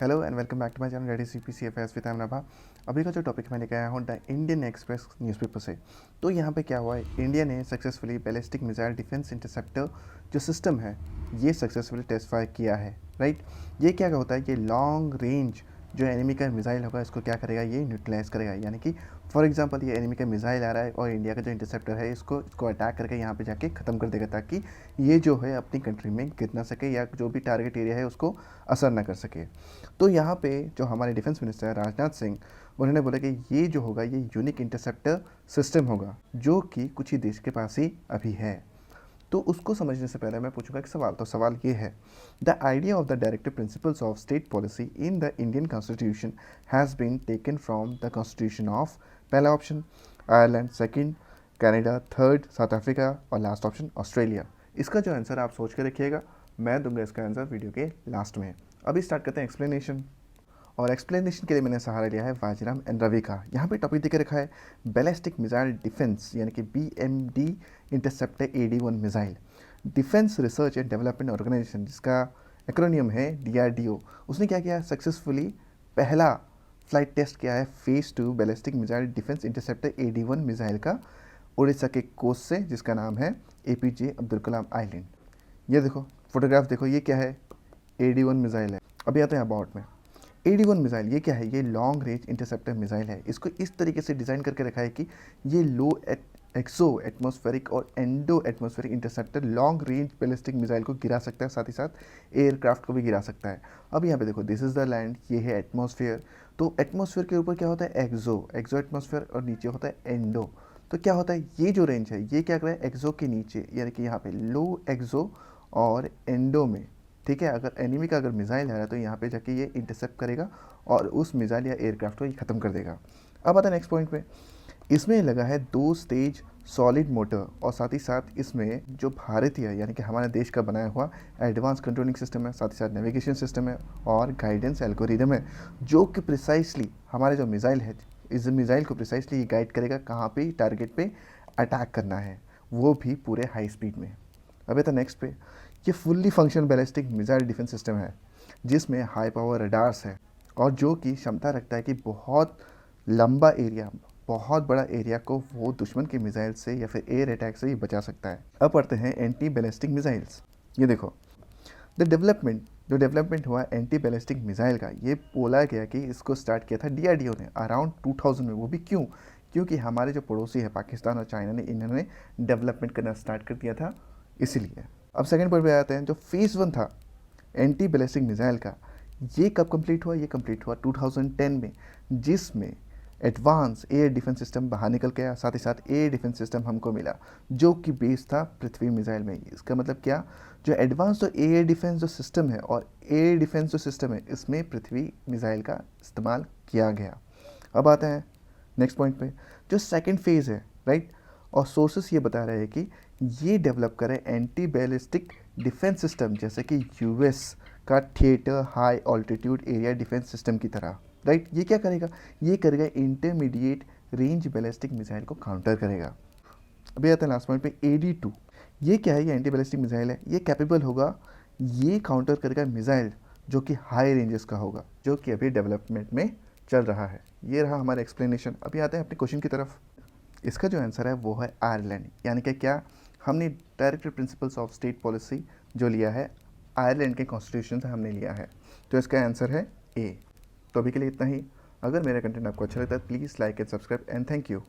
Hello and welcome back to my channel ready CPC FS with Nabha. अभी का जो topic मैंने कहा हूँ द इंडियन एक्सप्रेस न्यूज़पेपर से। तो यहाँ पे क्या हुआ है, इंडिया ने successfully ballistic missile defence interceptor जो सिस्टम है ये सक्सेसफुली टेस्टफाई किया है। राइट, ये क्या होता है, ये लॉन्ग रेंज जो एनिमी का मिसाइल होगा इसको क्या करेगा, ये न्यूट्रलाइज करेगा। यानी कि फॉर एग्जांपल ये एनिमी का मिसाइल आ रहा है और इंडिया का जो इंटरसेप्टर है इसको अटैक करके यहाँ पे जाके ख़त्म कर देगा, ताकि ये जो है अपनी कंट्री में गिर ना सके या जो भी टारगेट एरिया है उसको असर ना कर सके। तो यहाँ पे जो हमारे डिफेंस मिनिस्टर है राजनाथ सिंह, उन्होंने बोला कि ये जो होगा ये यूनिक इंटरसेप्टर सिस्टम होगा जो कि कुछ ही देश के पास ही अभी है। तो उसको समझने से पहले मैं पूछूंगा एक सवाल। तो सवाल ये है, the idea of the directive principles of state policy in the Indian constitution has been taken from the constitution of, पहला option Ireland, second Canada, third South Africa और लास्ट ऑप्शन ऑस्ट्रेलिया। इसका जो आंसर आप सोच के रखिएगा, मैं दूंगा इसका आंसर वीडियो के लास्ट में। अभी स्टार्ट करते हैं एक्सप्लेनेशन। और एक्सप्लेनेशन के लिए मैंने सहारा लिया है वाजीराम एंड रवि का। यहाँ पे टॉपिक देकर रखा है बैलिस्टिक मिसाइल डिफेंस यानी कि BMD interceptor AD1 missile defence research and development organisation, जिसका एक्रोनियम है DRDO। उसने क्या किया, सक्सेसफुली पहला फ्लाइट टेस्ट किया है phase 2 ballistic missile defence interceptor AD1 missile का उड़ीसा के कोस्ट से, जिसका नाम है APJ अब्दुल कलाम आइलैंड। ये देखो फोटोग्राफ देखो, ये क्या है, AD1 मिसाइल है। अभी आते हैं अबाउट में। AD1 मिसाइल ये क्या है, ये लॉन्ग रेंज इंटरसेप्टर मिसाइल है। इसको इस तरीके से डिज़ाइन करके रखा है कि ये लो एक्सो एटमॉस्फेरिक और endo atmospheric interceptor long range ballistic missile को गिरा सकता है, साथ ही साथ एयरक्राफ्ट को भी गिरा सकता है। अब यहाँ पे देखो, दिस इज़ द लैंड, ये है एटमॉस्फेयर। तो एटमॉस्फेयर के ऊपर क्या होता है, एक्सो एटमॉस्फेयर, और नीचे होता है एंडो। तो क्या होता है, ये जो रेंज है ये क्या कर रहा है, एक्सो के नीचे, यानी कि यहाँ पे लो एक्सो और एंडो में, ठीक है। अगर एनिमी का अगर मिसाइल आ रहा है तो यहाँ पे जाके ये इंटरसेप्ट करेगा और उस मिसाइल या एयरक्राफ्ट को ये ख़त्म कर देगा। अब आता है नेक्स्ट पॉइंट पे। इसमें लगा है 2 स्टेज सॉलिड मोटर, और साथ ही साथ इसमें जो भारतीय यानी कि हमारे देश का बनाया हुआ एडवांस कंट्रोलिंग सिस्टम है, साथ ही साथ नेविगेशन सिस्टम है और गाइडेंस एल्गोरिदम है, जो कि प्रिसाइसली हमारे जो मिसाइल है, इस मिसाइल को प्रिसाइसली गाइड करेगा कहाँ पे टारगेट पे अटैक करना है, वो भी पूरे हाई स्पीड में। अब तो नेक्स्ट पे, ये fully functional ballistic missile defence system है जिसमें हाई पावर रडार्स है और जो कि क्षमता रखता है कि बहुत लंबा एरिया, बहुत बड़ा एरिया को वो दुश्मन के मिसाइल से या फिर एयर अटैक से ही बचा सकता है। अब पढ़ते हैं एंटी बैलिस्टिक मिसाइल्स। ये देखो, द जो डेवलपमेंट हुआ एंटी बैलिस्टिक मिसाइल का, ये बोला गया कि इसको स्टार्ट किया था DRDO ने अराउंड 2000 में। वो भी क्यों, क्योंकि हमारे जो पड़ोसी है पाकिस्तान और चाइना ने, इन्होंने डेवलपमेंट करना स्टार्ट कर दिया था, इसीलिए। अब सेकंड पॉइंट पे आते हैं, जो फेज़ 1 था एंटी बैलिस्टिक मिसाइल का, ये कब कंप्लीट हुआ, ये कंप्लीट हुआ 2010 में, जिसमें एडवांस एयर डिफेंस सिस्टम बाहर निकल गया, साथ ही साथ एयर डिफेंस सिस्टम हमको मिला जो कि बेस था पृथ्वी मिसाइल में। इसका मतलब क्या, जो एडवांस जो एयर डिफेंस जो सिस्टम है और एयर डिफेंस जो सिस्टम है, इसमें पृथ्वी मिसाइल का इस्तेमाल किया गया। अब आता है नेक्स्ट पॉइंट पे, जो सेकेंड फेज़ है, राइट, और सोर्सेस ये बता रहे हैं कि ये डेवलप करे एंटी बैलिस्टिक डिफेंस सिस्टम, जैसे कि US का theatre high altitude area defence system की तरह। राइट, ये क्या करेगा, ये करेगा इंटरमीडिएट रेंज बैलिस्टिक मिसाइल को काउंटर करेगा। अभी आते हैं लास्ट पॉइंट पे, AD2। ये क्या है, ये एंटी बैलिस्टिक मिसाइल है, ये कैपेबल होगा, ये काउंटर करेगा मिसाइल जो कि हाई रेंजेस का होगा, जो कि अभी डेवलपमेंट में चल रहा है। ये रहा हमारा एक्सप्लेनेशन। अभी आते हैं अपने क्वेश्चन की तरफ। इसका जो आंसर है वो है आयरलैंड, यानी कि क्या, हमने directive principles of state policy जो लिया है आयरलैंड के कॉन्स्टिट्यूशन से हमने लिया है, तो इसका आंसर है A। तो अभी के लिए इतना ही। अगर मेरा कंटेंट आपको अच्छा लगता है please like and subscribe and thank you.